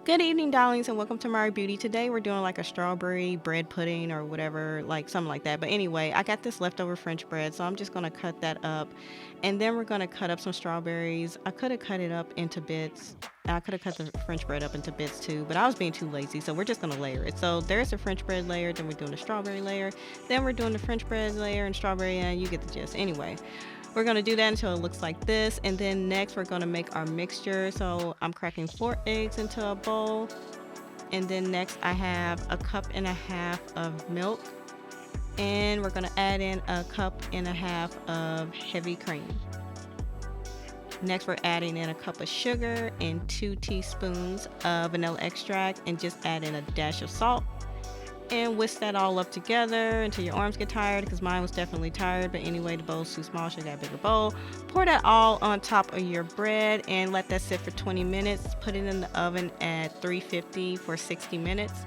Good evening, darlings, and welcome to Mari Beauty. Today we're doing like a strawberry bread pudding or whatever, like something like that. But anyway, I got this leftover French bread, so I'm just gonna cut that up, and then we're gonna cut up some strawberries. I could have cut it up into bits. I could have cut the French bread up into bits too, but I was being too lazy, so we're just gonna layer it. So there's the French bread layer, then we're doing the strawberry layer, then we're doing the French bread layer and strawberry, and you get the gist. Anyway, we're going to do that until it looks like this, and then next we're going to make our mixture. So I'm cracking 4 eggs into a bowl, and then next I have a cup and a half of milk, and we're going to add in a cup and a half of heavy cream. Next we're adding in a cup of sugar and 2 teaspoons of vanilla extract, and just add in a dash of salt, and whisk that all up together until your arms get tired, because mine was definitely tired. But anyway, the bowl's too small, so I got a bigger bowl. Pour that all on top of your bread and let that sit for 20 minutes. Put it in the oven at 350 for 60 minutes.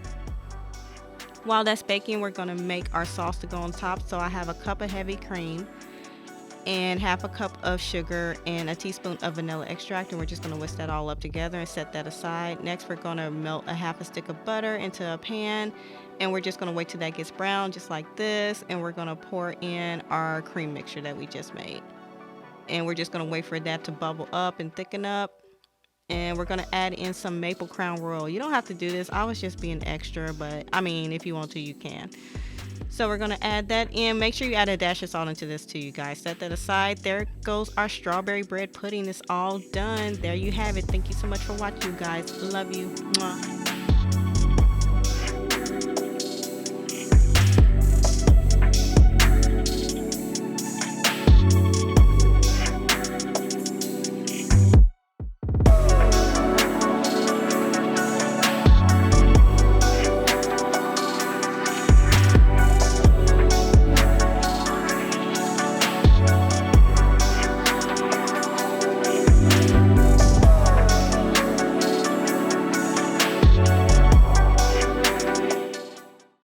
While that's baking, we're going to make our sauce to go on top. So I have a cup of heavy cream and half a cup of sugar and a teaspoon of vanilla extract, and we're just going to whisk that all up together and set that aside. Next we're going to melt a half a stick of butter into a pan, and we're just going to wait till that gets brown just like this, and we're going to pour in our cream mixture that we just made, and we're just going to wait for that to bubble up and thicken up. And we're going to add in some maple crown royal. You don't have to do this, I was just being extra, but I mean, if you want to, you can. So we're going to add that in. Make sure you add a dash of salt into this too, you guys. Set that aside. There goes our strawberry bread pudding. It's all done. There you have it. Thank you so much for watching, you guys. Love you. Mwah.